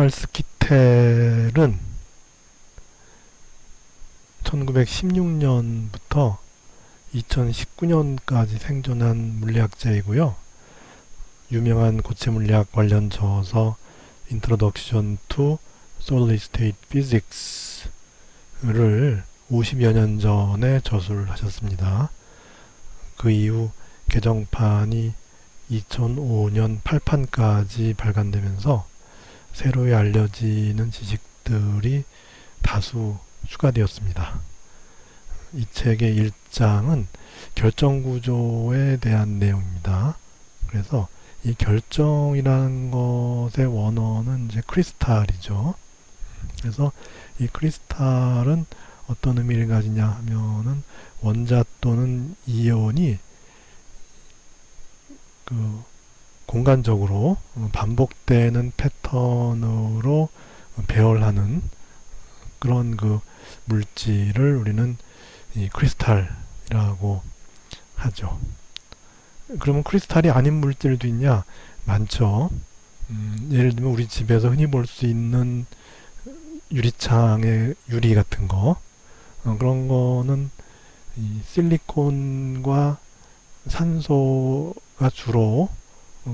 찰스 키텔은 1916년부터 2019년까지 생존한 물리학자이고요. 유명한 고체 물리학 관련 저서 Introduction to Solid State Physics를 50여 년 전에 저술을 하셨습니다. 그 이후 개정판이 2005년 8판까지 발간되면서 새로이 알려지는 지식들이 다수 추가되었습니다. 이 책의 1장은 결정구조에 대한 내용입니다. 그래서 이 결정이라는 것의 원어는 이제 크리스탈이죠. 그래서 이 크리스탈은 어떤 의미를 가지냐 하면은 원자 또는 이온이 그 공간적으로 반복되는 패턴으로 배열하는 그런 그 물질을 우리는 이 크리스탈이라고 하죠. 그러면 크리스탈이 아닌 물질도 있냐? 많죠. 예를 들면 우리 집에서 흔히 볼 수 있는 유리창의 유리 같은 거, 그런 거는 이 실리콘과 산소가 주로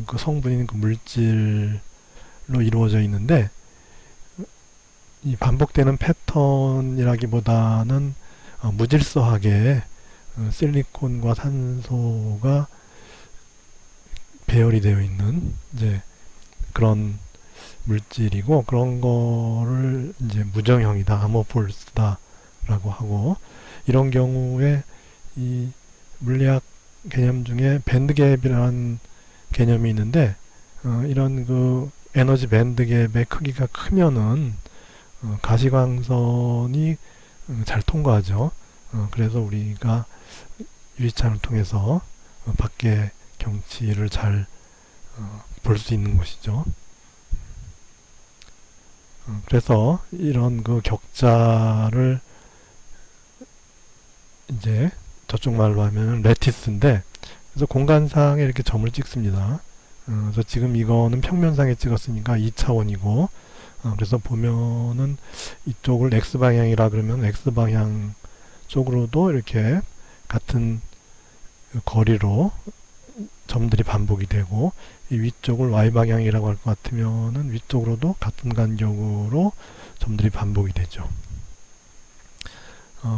그 성분인 그 물질로 이루어져 있는데, 이 반복되는 패턴이라기보다는 무질서하게 실리콘과 산소가 배열이 되어 있는 이제 그런 물질이고, 그런 거를 이제 무정형이다, 아모폴스다라고 하고, 이런 경우에 이 물리학 개념 중에 밴드갭이라는 개념이 있는데, 이런 그 에너지 밴드갭의 크기가 크면은 가시광선이 잘 통과하죠. 그래서 우리가 유리창을 통해서 밖의 경치를 잘 볼 수 있는 것이죠. 그래서 이런 그 격자를 이제 저쪽 말로 하면 레티스인데, 그래서 공간상에 이렇게 점을 찍습니다. 그래서 지금 이거는 평면상에 찍었으니까 2차원이고, 그래서 보면은 이쪽을 X방향이라 그러면 X방향 쪽으로도 이렇게 같은 거리로 점들이 반복이 되고, 이 위쪽을 Y방향이라고 할 것 같으면은 위쪽으로도 같은 간격으로 점들이 반복이 되죠.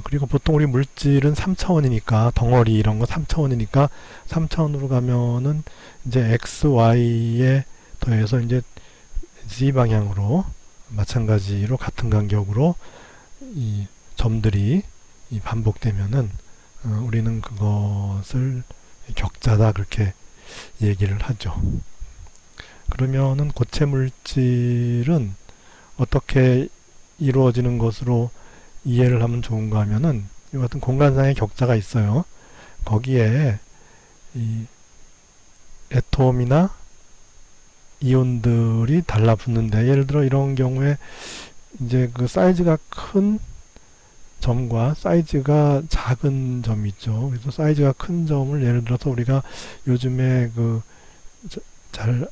그리고 보통 우리 물질은 3차원이니까, 덩어리 이런 거 3차원이니까 3차원으로 가면은 이제 X, Y에 더해서 이제 Z 방향으로 마찬가지로 같은 간격으로 이 점들이 이 반복되면은 우리는 그것을 격자다 그렇게 얘기를 하죠. 그러면은 고체 물질은 어떻게 이루어지는 것으로 이해를 하면 좋은가 하면은, 이 같은 공간상의 격자가 있어요. 거기에 이 애톰이나 이온들이 달라붙는데, 예를 들어 이런 경우에 이제 그 사이즈가 큰 점과 사이즈가 작은 점이 있죠. 그래서 사이즈가 큰 점을 예를 들어서 우리가 요즘에 그 잘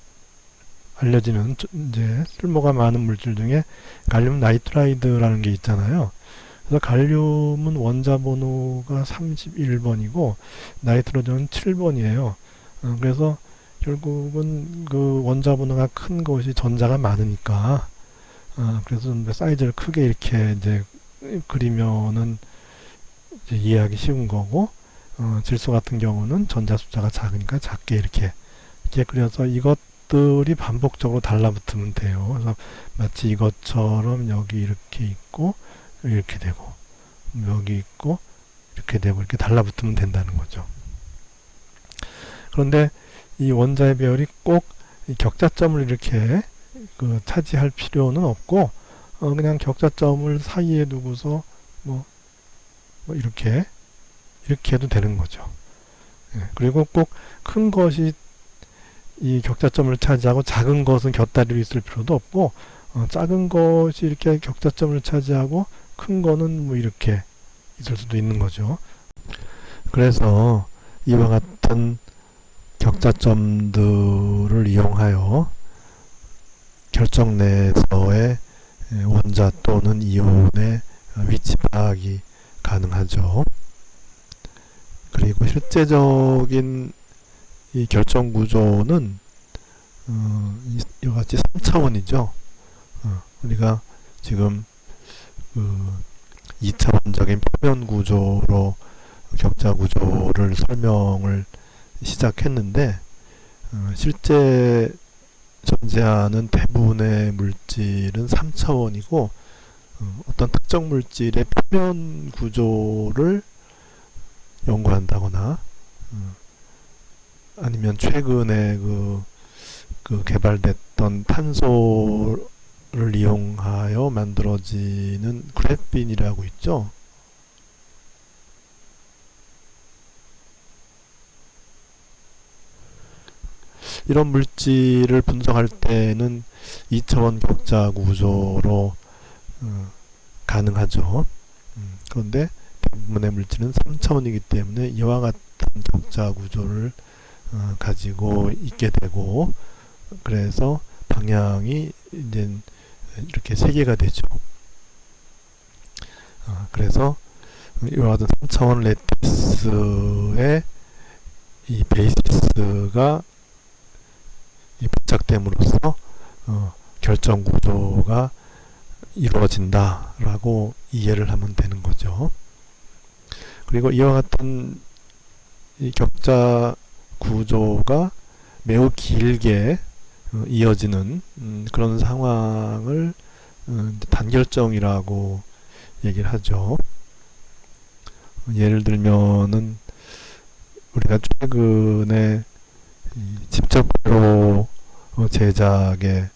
알려지는 이제 쓸모가 많은 물질 중에 갈륨 나이트라이드라는 게 있잖아요. 그래서 갈륨은 원자 번호가 31번이고 나이트로전은 7번이에요. 그래서 결국은 그 원자 번호가 큰 것이 전자가 많으니까, 그래서 사이즈를 크게 이렇게 이제 그리면은 이제 이해하기 쉬운 거고, 질소 같은 경우는 전자 숫자가 작으니까 작게 이렇게 그려서 이것들이 반복적으로 달라붙으면 돼요. 그래서 마치 이것처럼 여기 이렇게 있고 이렇게 되고 여기 있고 이렇게 되고 이렇게 달라붙으면 된다는 거죠. 그런데 이 원자의 배열이 꼭 이 격자점을 이렇게 그 차지할 필요는 없고, 그냥 격자점을 사이에 두고서 뭐 이렇게 해도 되는 거죠. 그리고 꼭 큰 것이 이 격자점을 차지하고 작은 것은 곁다리로 있을 필요도 없고, 작은 것이 이렇게 격자점을 차지하고 큰 거는 뭐 이렇게 있을 수도 있는 거죠. 그래서 이와 같은 격자점들을 이용하여 결정 내에서의 원자 또는 이온의 위치 파악이 가능하죠. 그리고 실제적인 이 결정 구조는 이와 같이 3차원이죠. 우리가 지금 그 2차원적인 표면 구조로 격자 구조를 설명을 시작했는데, 실제 존재하는 대부분의 물질은 3차원이고, 어떤 특정 물질의 표면 구조를 연구한다거나, 아니면 최근에 그 개발됐던 탄소를 이용하여 만들어지는 그래핀이라고 있죠. 이런 물질을 분석할 때는 2차원 격자 구조로 가능하죠. 그런데 대부분의 물질은 3차원이기 때문에 이와 같은 격자 구조를 가지고 있게 되고, 그래서 방향이 이제 이렇게 세 개가 되죠. 그래서 이와 같은 3차원 레티스의 이 베이시스가 이 부착됨으로써 결정 구조가 이루어진다라고 이해를 하면 되는 거죠. 그리고 이와 같은 이 격자 구조가 매우 길게 이어지는 그런 상황을 단결정이라고 얘기를 하죠. 예를 들면은 우리가 최근에 집적으로 제작에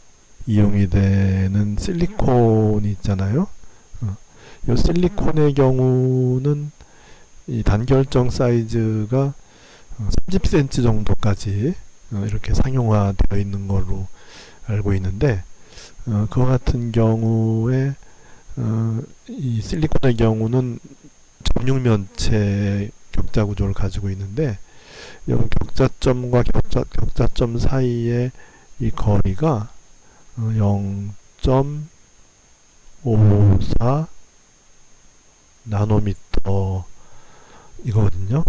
이용이 되는 실리콘이 있잖아요. 이 실리콘의 경우는 이 단결정 사이즈가 30cm 정도까지 이렇게 상용화되어 있는 걸로 알고 있는데, 그와 같은 경우에 이 실리콘의 경우는 점육면체 격자 구조를 가지고 있는데, 이 격자점과 격자점 사이의 이 거리가 0.54 나노미터 이거거든요.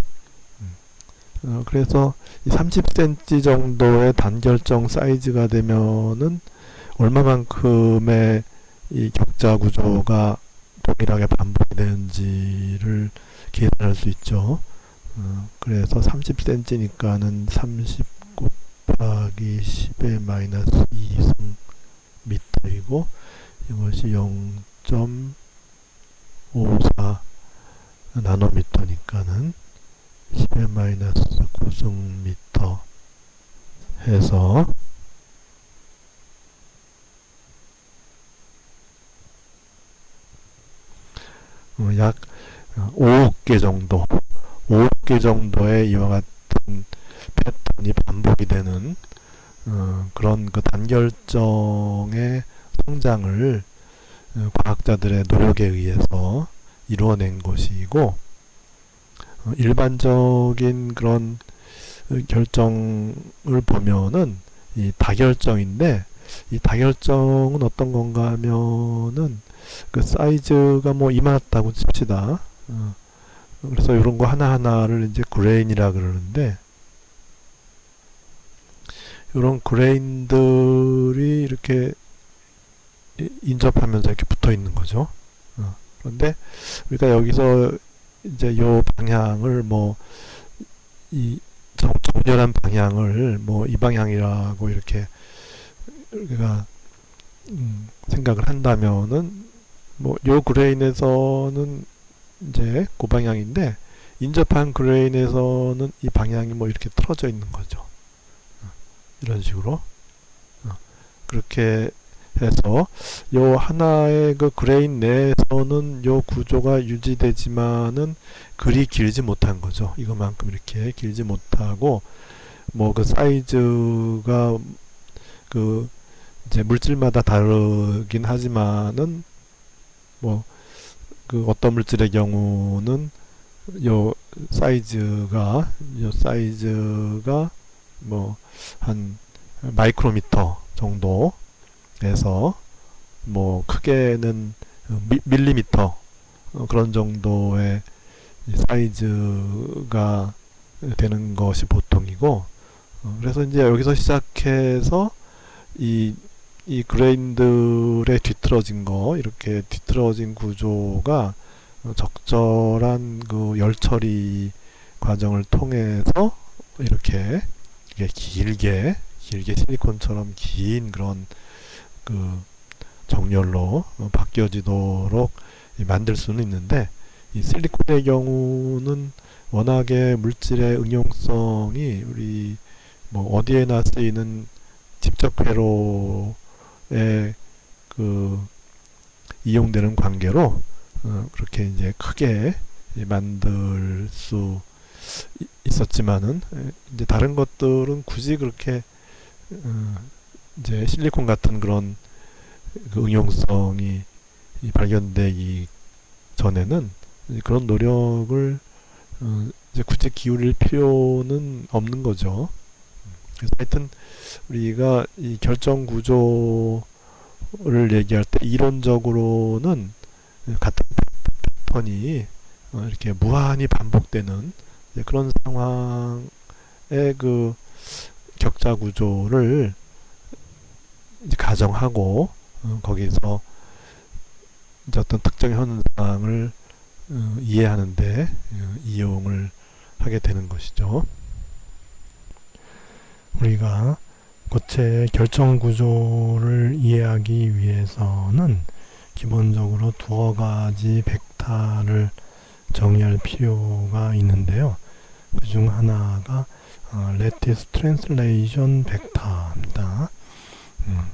그래서 30cm 정도의 단결정 사이즈가 되면은 얼마만큼의 이 격자 구조가 동일하게 반복이 되는지를 계산할 수 있죠. 그래서 30cm니까는 30 곱하기 10의 마이너스 2승미터이고, 이것이 0.54 나노미터니까는 10의 마이너스 9승미터 해서 약 5억 개 정도, 5억 개 정도의 이와 같은 패턴이 반복이 되는 그런 그 단결정의 성장을 과학자들의 노력에 의해서 이루어낸 것이고, 일반적인 그런 결정을 보면은 이 다결정인데, 이 다결정은 어떤 건가 하면은 그 사이즈가 뭐 이만하다고 칩시다. 그래서 이런 거 하나하나를 이제 그레인이라 그러는데, 이런 그레인들이 이렇게 인접하면서 이렇게 붙어 있는 거죠. 그런데 우리가 여기서 이제 요 방향을 뭐 이 정렬한 방향을 뭐 이 방향이라고 이렇게 우리가 생각을 한다면은 뭐 요 그레인에서는 이제 그 방향인데, 인접한 그레인에서는 이 방향이 뭐 이렇게 틀어져 있는 거죠. 이런 식으로 그렇게 해서 요 하나의 그 그레인 내에서는 요 구조가 유지되지만은 그리 길지 못한 거죠. 이것만큼 이렇게 길지 못하고, 뭐 그 사이즈가 그 이제 물질마다 다르긴 하지만은 뭐 그 어떤 물질의 경우는 요 사이즈가 뭐 한 마이크로미터 정도 뭐 크게는 밀리미터 그런 정도의 사이즈가 되는 것이 보통이고, 그래서 이제 여기서 시작해서 이 그레인들의 뒤틀어진 거, 이렇게 뒤틀어진 구조가 적절한 그 열 처리 과정을 통해서 이렇게 길게 실리콘처럼 긴 그런 그 정렬로 바뀌어지도록 만들 수는 있는데, 이 실리콘의 경우는 워낙에 물질의 응용성이 우리 뭐 어디에나 쓰이는 집적 회로에 그 이용되는 관계로 그렇게 이제 크게 만들 수 있었지만은, 이제 다른 것들은 굳이 그렇게 이제 실리콘 같은 그런 그 응용성이 발견되기 전에는 그런 노력을 이제 굳이 기울일 필요는 없는 거죠. 그래서 하여튼 우리가 이 결정 구조를 얘기할 때 이론적으로는 같은 패턴이 이렇게 무한히 반복되는 그런 상황의 그 격자 구조를 이제 가정하고 거기서 이제 어떤 특정 현상을 이해하는데 이용을 하게 되는 것이죠. 우리가 고체의 결정 구조를 이해하기 위해서는 기본적으로 두어 가지 벡터를 정의할 필요가 있는데요. 그 중 하나가 Lattice Translation 벡터입니다.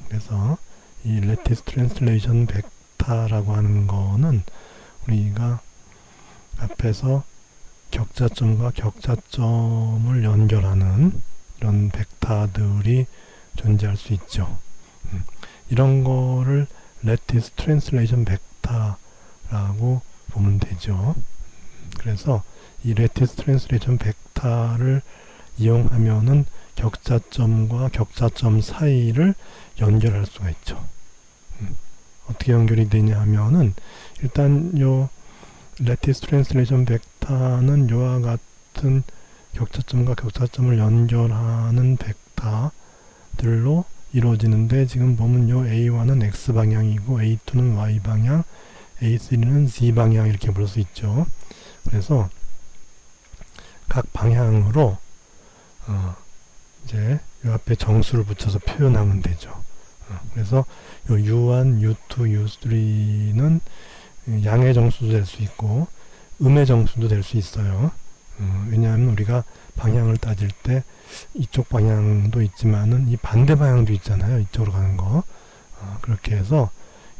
그래서 이 Lattice Translation 벡터라고 하는 거는 우리가 앞에서 격자점과 격자점을 연결하는 이런 벡터들이 존재할 수 있죠. 이런 거를 Lattice Translation 벡터라고 보면 되죠. 그래서 이 Lattice Translation 벡터를 이용하면은 격자점과 격자점 사이를 연결할 수가 있죠. 어떻게 연결이 되냐 하면은, 일단 요 Lattice Translation 벡터는 요와 같은 격자점과 격자점을 연결하는 벡터들로 이루어지는데, 지금 보면 요 A1은 X방향이고 A2는 Y방향, A3는 Z방향 이렇게 볼 수 있죠. 그래서 각 방향으로 이제 요 앞에 정수를 붙여서 표현하면 되죠. 그래서 요 U1, U2, U3는 양의 정수도 될 수 있고 음의 정수도 될 수 있어요. 왜냐하면 우리가 방향을 따질 때 이쪽 방향도 있지만은 이 반대 방향도 있잖아요. 이쪽으로 가는 거. 그렇게 해서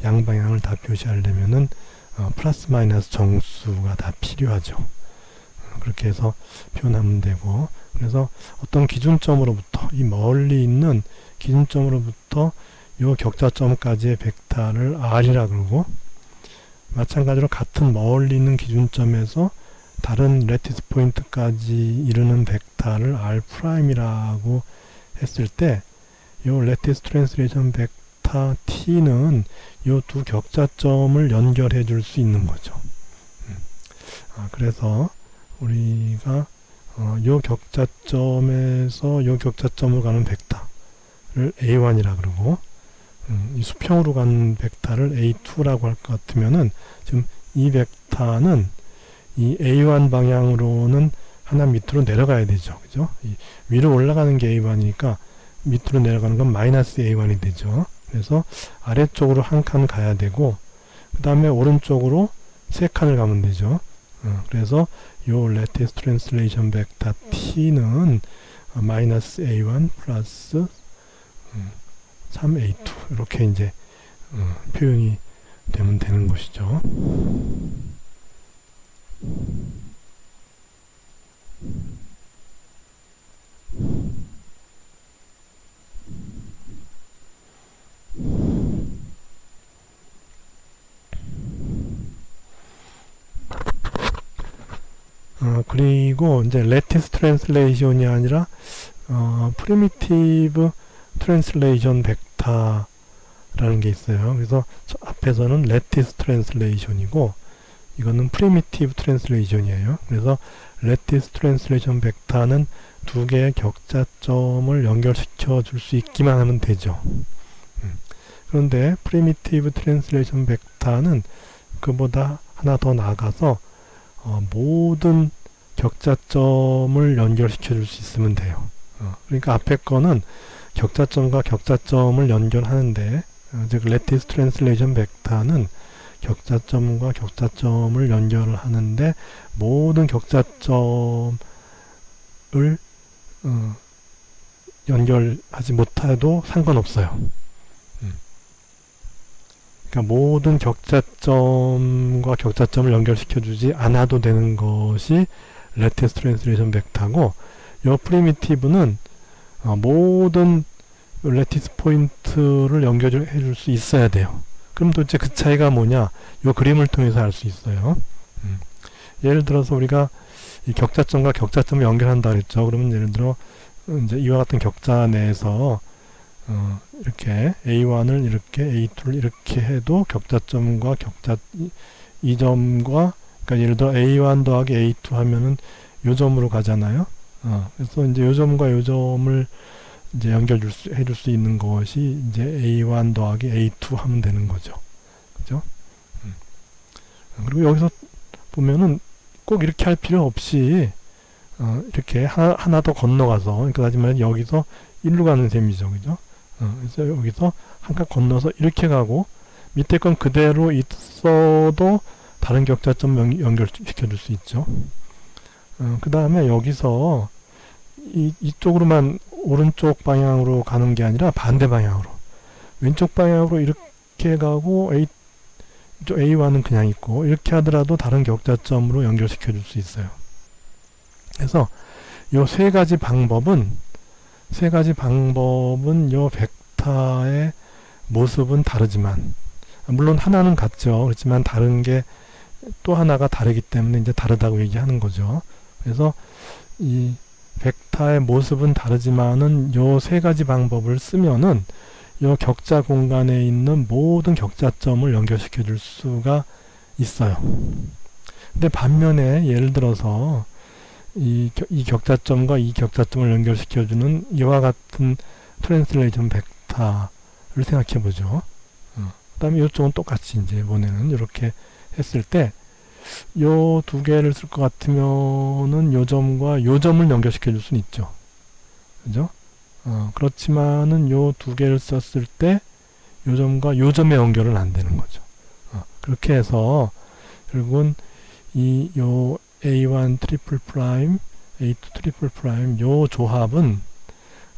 양 방향을 다 표시하려면은 플러스 마이너스 정수가 다 필요하죠. 그렇게 해서 표현하면 되고, 그래서 어떤 기준점으로부터, 이 멀리 있는 기준점으로부터 요 격자점까지의 벡터를 R이라 그러고, 마찬가지로 같은 멀리 있는 기준점에서 다른 레티스 포인트까지 이르는 벡터를 R'이라고 했을 때, 요 레티스 트랜스레이션 벡터 T는 요 두 격자점을 연결해 줄 수 있는 거죠. 그래서 우리가 요 격자점에서 요 격자점으로 가는 벡터를 A1이라 그러고, 이 수평으로 가는 벡터를 A2라고 할 것 같으면은, 지금 이 벡터는 이 A1 방향으로는 하나 밑으로 내려가야 되죠. 그죠? 위로 올라가는 게 A1이니까 밑으로 내려가는 건 마이너스 A1이 되죠. 그래서 아래쪽으로 한 칸 가야 되고, 그 다음에 오른쪽으로 세 칸을 가면 되죠. 그래서 요 lattice translation 벡터 T는 마이너스 A1 플러스 3A2 이렇게 이제 표현이 되면 되는 것이죠. 그리고 이제 lattice translation이 아니라 primitive translation 벡터라는 라는 게 있어요. 그래서 앞에서는 lattice translation이고 이거는 primitive translation이에요. 그래서 lattice translation 벡터는 두 개의 격자점을 연결시켜 줄 수 있기만 하면 되죠. 그런데 primitive translation 벡터는 그보다 하나 더 나아가서 모든 격자점을 연결시켜 줄 수 있으면 돼요. 그러니까 앞에 거는 격자점과 격자점을 연결하는데 즉 lattice translation 벡터는 격자점과 격자점을 연결하는데 모든 격자점을 연결하지 못해도 상관없어요. 그러니까 모든 격자점과 격자점을 연결시켜주지 않아도 되는 것이 lattice translation 벡터고 이 primitive는 모든 lattice 포인트를 연결해 줄 수 있어야 돼요. 그럼 도대체 그 차이가 뭐냐? 이 그림을 통해서 알 수 있어요. 예를 들어서 우리가 이 격자점과 격자점을 연결한다 그랬죠. 그러면 예를 들어 이제 이와 같은 격자 내에서 이렇게 A1을 이렇게 A2를 이렇게 해도 격자점과 이 점과 그러니까 예를 들어 A1 더하기 A2 하면은 요 점으로 가잖아요. 그래서 이제 요 점과 요 점을 이제 해줄 수 있는 것이 이제 A1 더하기 A2 하면 되는 거죠. 그죠? 그리고 여기서 보면은 꼭 이렇게 할 필요 없이 이렇게 하나 더 건너가서 그러니까 하지만 여기서 일로 가는 셈이죠. 그죠? 그래서 여기서 한 칸 건너서 이렇게 가고 밑에 건 그대로 있어도 다른 격자점 연결시켜 줄 수 있죠. 그 다음에 여기서 이쪽으로만 오른쪽 방향으로 가는 게 아니라 반대 방향으로 왼쪽 방향으로 이렇게 가고 A1은 그냥 있고 이렇게 하더라도 다른 격자점으로 연결시켜 줄 수 있어요. 그래서 요 세 가지 방법은 요 벡터의 모습은 다르지만 물론 하나는 같죠. 그렇지만 다른 게 또 하나가 다르기 때문에 이제 다르다고 얘기하는 거죠. 그래서 이 벡터의 모습은 다르지만은 요 세 가지 방법을 쓰면은 요 격자 공간에 있는 모든 격자점을 연결시켜 줄 수가 있어요. 근데 반면에 예를 들어서 이 격자점과 이 격자점을 연결시켜 주는 이와 같은 트랜슬레이션 벡터를 생각해 보죠. 그 다음에 이쪽은 똑같이 이제 이번에는 이렇게 했을 때 요 두 개를 쓸 것 같으면은 요 점과 요 점을 연결시켜 줄 수는 있죠. 그죠? 그렇지만은 요 두 개를 썼을 때 요 점과 요 점의 연결은 안 되는 거죠. 그렇게 해서 결국은 요 A1 트리플 프라임, A2 트리플 프라임 요 조합은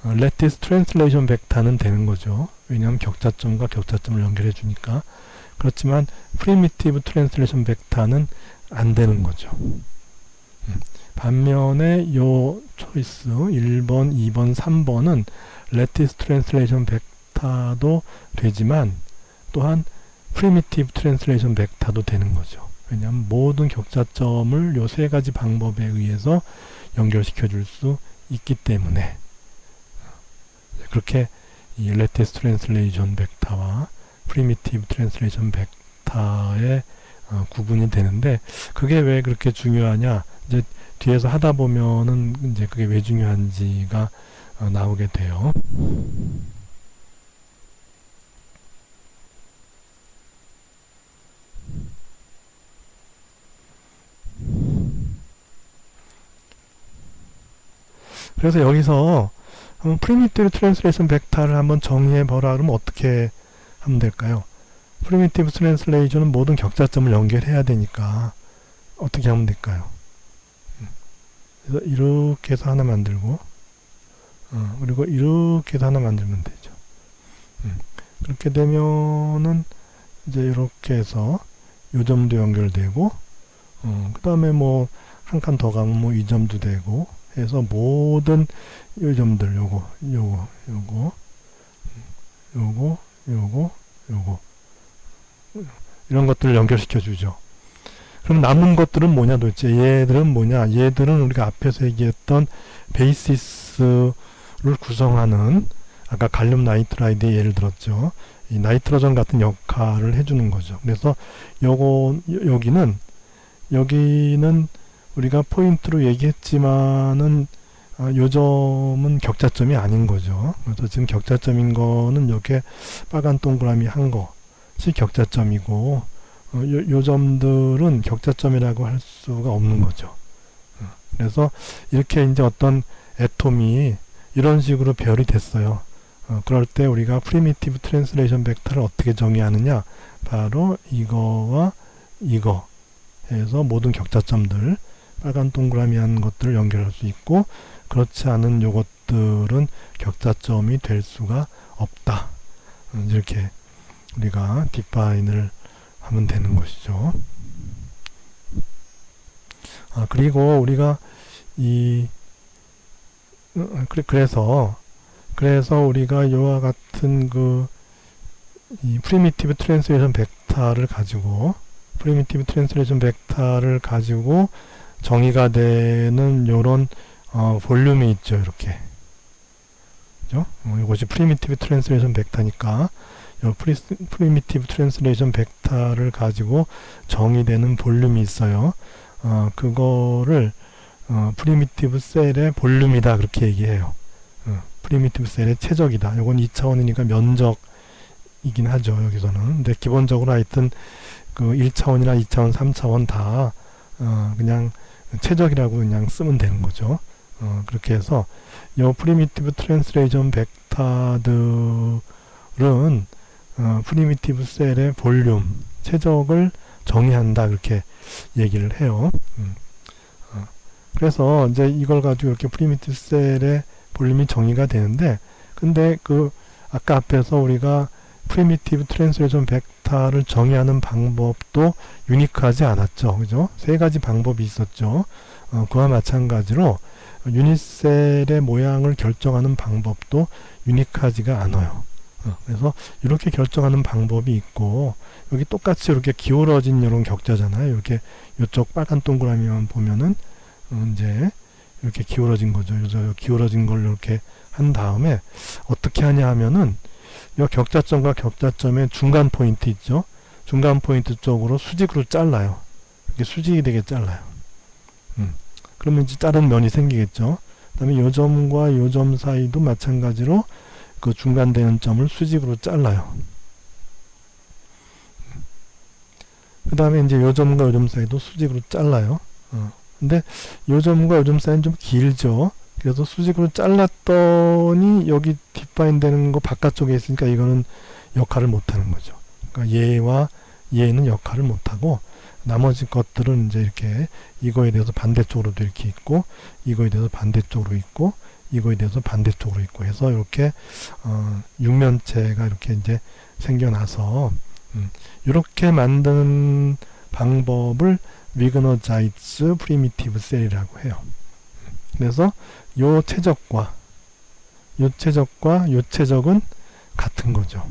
lattice translation 벡터는 되는 거죠. 왜냐하면 격자점과 격자점을 연결해 주니까. 그렇지만 primitive translation 벡터는 안 되는 거죠. 반면에 요 초이스 1번, 2번, 3번은 lattice translation 벡터도 되지만 또한 primitive translation 벡터도 되는 거죠. 왜냐하면 모든 격자점을 요 세 가지 방법에 의해서 연결시켜 줄 수 있기 때문에 그렇게 이 lattice translation 벡터와 primitive translation 벡터의 구분이 되는데 그게 왜 그렇게 중요하냐 이제 뒤에서 하다 보면은 이제 그게 왜 중요한지가 나오게 돼요. 그래서 여기서 한번 primitive translation 벡터를 한번 정의해 보라 그러면 어떻게 하면 될까요? primitive translation은 모든 격자점을 연결해야 되니까 어떻게 하면 될까요? 그래서 이렇게 해서 하나 만들고 그리고 이렇게 해서 하나 만들면 되죠. 그렇게 되면은 이제 이렇게 해서 요 점도 연결되고 그 다음에 뭐 한 칸 더 가면 뭐 이 점도 되고 해서 모든 요 점들 요거 이런 것들을 연결시켜 주죠. 그럼 남은 것들은 뭐냐 도대체 얘들은 뭐냐 얘들은 우리가 앞에서 얘기했던 베이시스를 구성하는 아까 갈륨 나이트라이드의 예를 들었죠. 이 나이트로전 같은 역할을 해주는 거죠. 그래서 여기는 우리가 포인트로 얘기했지만은 요점은 격자점이 아닌 거죠. 그래서 지금 격자점인 거는 이렇게 빨간 동그라미 한 것이 격자점이고, 요점들은 격자점이라고 할 수가 없는 거죠. 그래서 이렇게 이제 어떤 애톰이 이런 식으로 배열이 됐어요. 그럴 때 우리가 프리미티브 트랜스레이션 벡터를 어떻게 정의하느냐, 바로 이거와 이거 해서 모든 격자점들, 빨간 동그라미 한 것들을 연결할 수 있고, 그렇지 않은 요것들은 격자점이 될 수가 없다. 이렇게 우리가 디파인을 하면 되는 것이죠. 그리고 우리가 그래서 우리가 이와 같은 이 프리미티브 트랜스레이션 벡터를 가지고 정의가 되는 요런 볼륨이 있죠. 이렇게. 그죠? 이것이 프리미티브 트랜스레이션 벡터니까 요 프리미티브 트랜스레이션 벡터를 가지고 정의되는 볼륨이 있어요. 그거를 프리미티브 셀의 볼륨이다 그렇게 얘기해요. 프리미티브 셀의 최적이다. 이건 2차원이니까 면적이긴 하죠. 여기서는. 근데 기본적으로 하여튼 그 1차원이나 2차원, 3차원 다 그냥 최적이라고 그냥 쓰면 되는 거죠. 그렇게 해서 이 프리미티브 트랜스레이션 벡터들은 프리미티브 셀의 볼륨, 최적을 정의한다 그렇게 얘기를 해요. 그래서 이제 이걸 가지고 이렇게 프리미티브 셀의 볼륨이 정의가 되는데, 근데 아까 앞에서 우리가 프리미티브 트랜스레이션 벡터를 정의하는 방법도 유니크하지 않았죠. 그죠? 세 가지 방법이 있었죠. 그와 마찬가지로 유닛셀의 모양을 결정하는 방법도 유니크하지가 않아요. 그래서 이렇게 결정하는 방법이 있고, 여기 똑같이 이렇게 기울어진 이런 격자잖아요. 이렇게 이쪽 빨간 동그라미만 보면은 이제 이렇게 기울어진 거죠. 그래서 기울어진 걸 이렇게 한 다음에 어떻게 하냐 하면은 이 격자점과 격자점의 중간 포인트 있죠. 중간 포인트 쪽으로 수직으로 잘라요. 이렇게 수직이 되게 잘라요. 그러면 이제 자른 면이 생기겠죠. 그 다음에 요 점과 요 점 사이도 마찬가지로 그 중간되는 점을 수직으로 잘라요. 그 다음에 이제 요 점과 요 점 사이도 수직으로 잘라요. 근데 요 점과 요 점 사이는 좀 길죠. 그래서 수직으로 잘랐더니 여기 디파인 되는 거 바깥쪽에 있으니까 이거는 역할을 못하는 거죠. 그러니까 얘와 얘는 역할을 못하고, 나머지 것들은 이제 이렇게 이거에 대해서 반대쪽으로도 이렇게 있고, 이거에 대해서 반대쪽으로 있고, 이거에 대해서 반대쪽으로 있고 해서 이렇게 육면체가 이렇게 이제 생겨나서 이렇게 만드는 방법을 위그너자이츠 프리미티브 셀이라고 해요. 그래서 요 최적과 요 최적은 같은 거죠.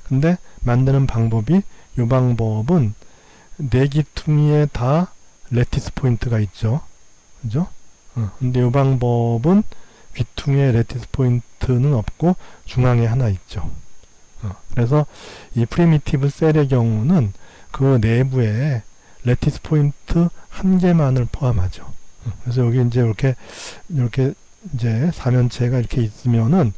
근데 만드는 방법이, 요 방법은 네 기퉁이에 다 레티스 포인트가 있죠. 그죠? 근데 요 방법은 귀퉁이에 레티스 포인트는 없고 중앙에 하나 있죠. 그래서 이 프리미티브 셀의 경우는 그 내부에 레티스 포인트 한 개만을 포함하죠. 그래서 여기 이제 이렇게 이제 사면체가 이렇게 있으면은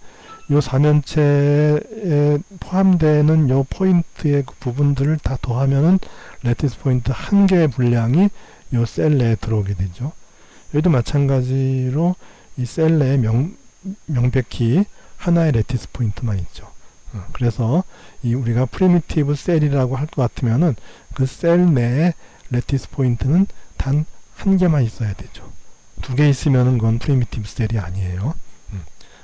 요 사면체에 포함되는 요 포인트의 그 부분들을 다 더하면은 레티스 포인트 한 개의 분량이 요 셀 내에 들어오게 되죠. 여기도 마찬가지로 이 셀 내에 명백히 하나의 레티스 포인트만 있죠. 그래서 우리가 프리미티브 셀이라고 할 것 같으면은 그 셀 내에 레티스 포인트는 단 한 개만 있어야 되죠. 두 개 있으면은 그건 프리미티브 셀이 아니에요.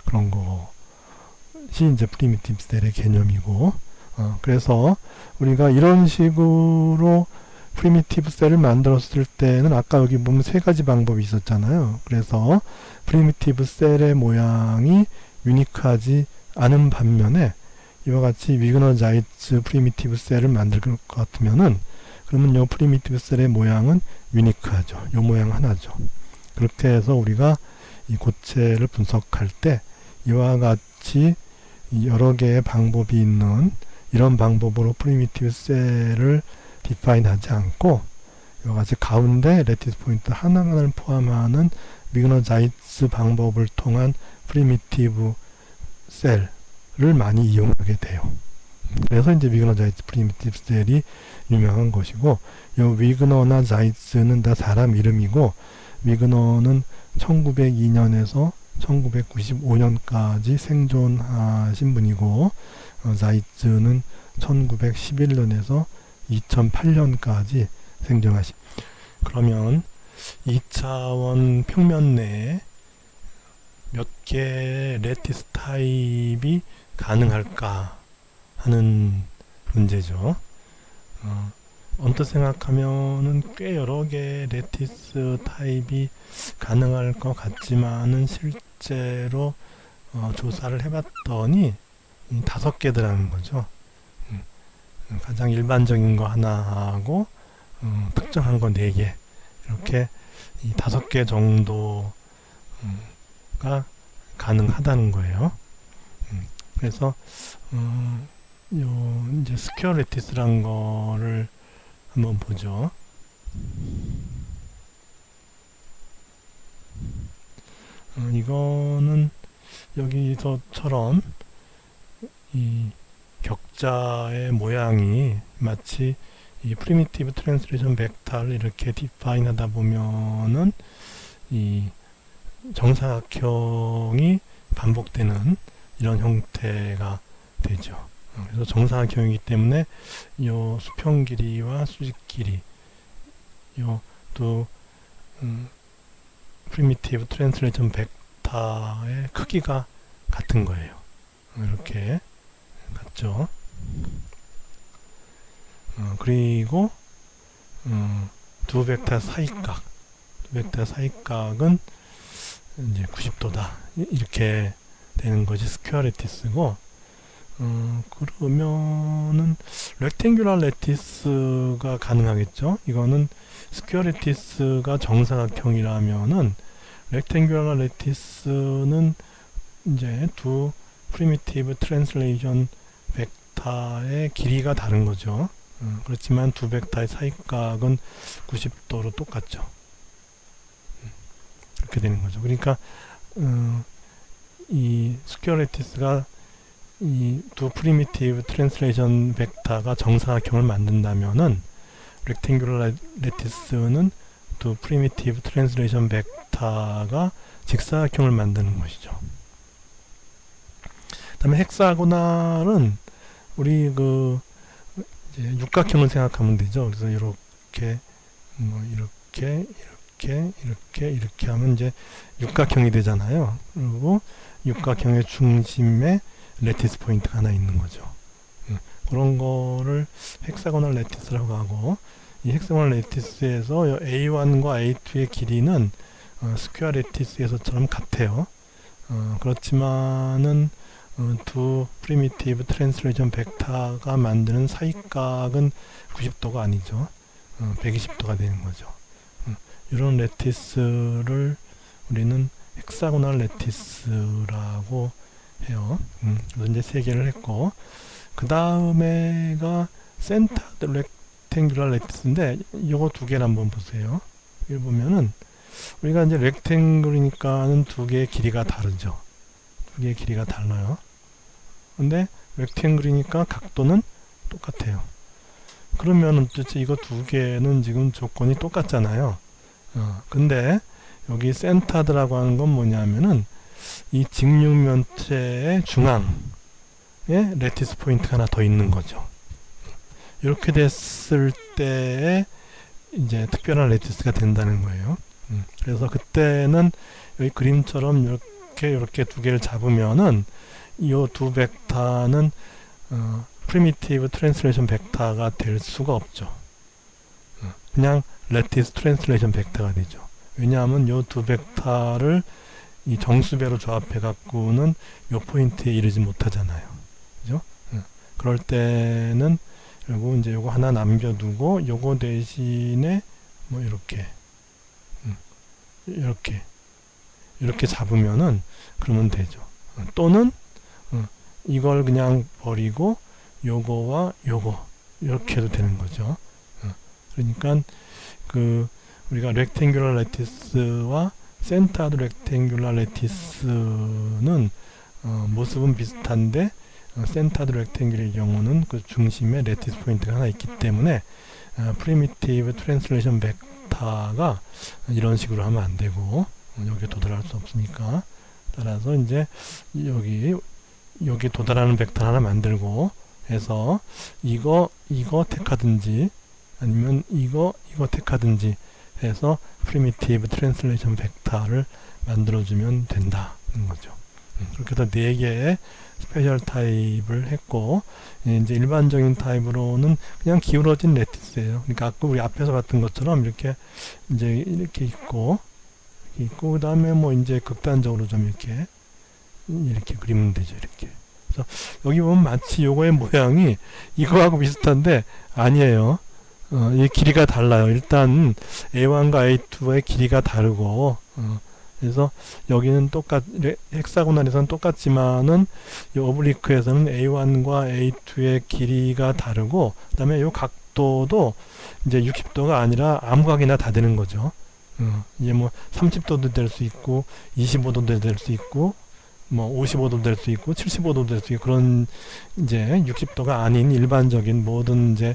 그런 것이 이제 프리미티브 셀의 개념이고, 그래서 우리가 이런 식으로 프리미티브 셀을 만들었을 때는 아까 여기 보면 세 가지 방법이 있었잖아요. 그래서 프리미티브 셀의 모양이 유니크하지 않은 반면에 이와 같이 위그너자이츠 프리미티브 셀을 만들 것 같으면은, 그러면 이 프리미티브 셀의 모양은 유니크하죠. 이 모양 하나죠. 그렇게 해서 우리가 이 고체를 분석할 때 이와 같이 여러 개의 방법이 있는 이런 방법으로 프리미티브 셀을 디파인 하지 않고 이와같이 가운데 레티스 포인트 하나만을 포함하는 미그너-자이츠 방법을 통한 프리미티브 셀을 많이 이용하게 돼요. 그래서 이제 위그너-자이츠 프리미티브 셀이 유명한 것이고, 이 위그너나 자이츠는 다 사람 이름이고, 위그너는 1902년에서 1995년까지 생존하신 분이고, 자이츠는 1911년에서 2008년까지 생존하신. 그러면 2차원 평면 내에 몇 개의 레티스 타입이 가능할까 하는 문제죠. 언뜻 생각하면은 꽤 여러 개의 레티스 타입이 가능할 것 같지만은 실제로 조사를 해봤더니 5개더라는 거죠. 가장 일반적인 거 하나하고 특정한 거 4개, 이렇게 이 5개 정도가 가능하다는 거예요. 그래서 요 이제 스퀘어 레티스란 거를 한번 보죠. 이거는 여기서처럼 이 격자의 모양이 마치 이 프리미티브 트랜스레이션 벡터를 이렇게 디파인 하다 보면은 이 정사각형이 반복되는 이런 형태가 되죠. 그래서 정사각형이기 때문에 요 수평 길이와 수직 길이, 요 또 프리미티브 트랜스레이션 벡터의 크기가 같은 거예요. 이렇게 같죠. 그리고 두 벡터 사이각은 이제 90도다 이렇게 되는 것이 스퀘어 레티스고, 그러면은 렉탱귤러 레티스가 가능하겠죠. 이거는 스퀘어 레티스가 정사각형이라면은 렉탱귤러 레티스는 이제 두 프리미티브 트랜슬레이션 벡터의 길이가 다른 거죠. 그렇지만 두 벡터의 사이각은 90도로 똑같죠. 이렇게 되는 거죠. 그러니까 이 스퀘어 레티스가 이 두 프리미티브 트랜슬레이션 벡터가 정사각형을 만든다면은 렉탱귤러 레티스는 두 프리미티브 트랜슬레이션 벡터가 직사각형을 만드는 것이죠. 그 다음에 헥사고날은 우리 이제 육각형을 생각하면 되죠. 그래서 이렇게 이렇게 하면 이제 육각형이 되잖아요. 그리고 육각형의 중심에 레티스 포인트가 하나 있는 거죠. 그런 거를 헥사고널 레티스라고 하고, 이 헥사고널 레티스에서 A1과 A2의 길이는 스퀘어 레티스에서처럼 같아요. 그렇지만은 두 프리미티브 트랜슬레이션 벡터가 만드는 사이각은 90도가 아니죠. 120도가 되는 거죠. 이런 레티스를 우리는 헥사고널 레티스라고 해요. 그래서 이제 3개를 했고, 그 다음에가 센터드 렉탱귤러 레티스인데, 요거 2개를 한번 보세요. 여기 보면은 우리가 이제 렉탱글이니까는 2개의 길이가 다르죠. 2개의 길이가 달라요. 근데 렉탱글이니까 각도는 똑같아요. 그러면은 도대체 이거 2개는 지금 조건이 똑같잖아요. 근데 여기 센터드라고 하는 건 뭐냐면은 이 직육면체의 중앙에 레티스 포인트가 하나 더 있는 거죠. 이렇게 됐을 때에 이제 특별한 레티스가 된다는 거예요. 그래서 그때는 여기 그림처럼 이렇게 2개를 잡으면은 이 두 벡터는 프리미티브 트랜슬레이션 벡터가 될 수가 없죠. 그냥 레티스 트랜슬레이션 벡터가 되죠. 왜냐하면 이 두 벡터를 이 정수배로 조합해 갖고는 이 포인트에 이르지 못하잖아요. 그죠? 그럴 때는 그리고 이제 요거 하나 남겨두고 요거 대신에 뭐 이렇게 잡으면은 그러면 되죠. 또는 이걸 그냥 버리고 요거와 요거 이렇게 해도 되는 거죠. 그러니까 그 우리가 렉탱귤러 레티스와 센터드 렉탱귤러 레티스는 모습은 비슷한데 센터드 렉탱귤의 경우는 그 중심에 레티스 포인트가 하나 있기 때문에 프리미티브 트랜슬레이션 벡터가 이런 식으로 하면 안 되고 여기에 도달할 수 없으니까 따라서 이제 여기 도달하는 벡터 하나 만들고 해서 이거 택하든지 아니면 이거 택하든지 해서 프리미티브 트랜슬레이션 벡터를 만들어주면 된다는 거죠. 그렇게 해서 4개의 스페셜 타입을 했고 이제 일반적인 타입으로는 그냥 기울어진 레티스예요. 그러니까 아까 우리 앞에서 봤던 것처럼 이렇게 이제 이렇게 있고 그 다음에 뭐 이제 극단적으로 좀 이렇게 그리면 되죠. 이렇게. 그래서 여기 보면 마치 요거의 모양이 이거하고 비슷한데 아니에요. 이 길이가 달라요. 일단 A1과 A2의 길이가 다르고 그래서 여기는 헥사고널에서는 똑같지만은 이 오블리크에서는 A1과 A2의 길이가 다르고 그 다음에 이 각도도 이제 60도가 아니라 아무 각이나 다 되는 거죠. 이제 뭐 30도도 될 수 있고 25도도 될 수 있고 뭐 55도 될 수 있고 75도 될 수 있고 그런 이제 60도가 아닌 일반적인 모든 이제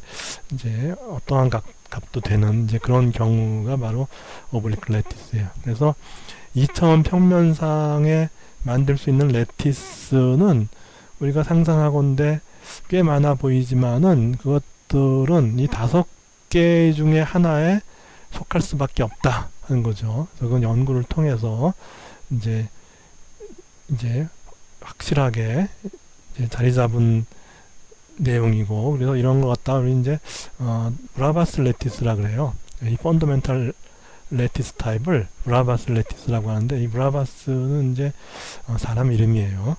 어떠한 값도 되는 이제 그런 경우가 바로 오블리크 레티스예요. 그래서 2차원 평면상에 만들 수 있는 레티스는 우리가 상상하건대 꽤 많아 보이지만은 그것들은 이 5개 중에 하나에 속할 수밖에 없다 하는 거죠. 그래서 그건 연구를 통해서 이제 확실하게 이제 자리 잡은 내용이고 그래서 이런 것 갖다 우리 이제 브라바스 레티스라 그래요. 이 펀더멘탈 레티스 타입을 브라바스 레티스라고 하는데 이 브라바스는 이제 사람 이름이에요.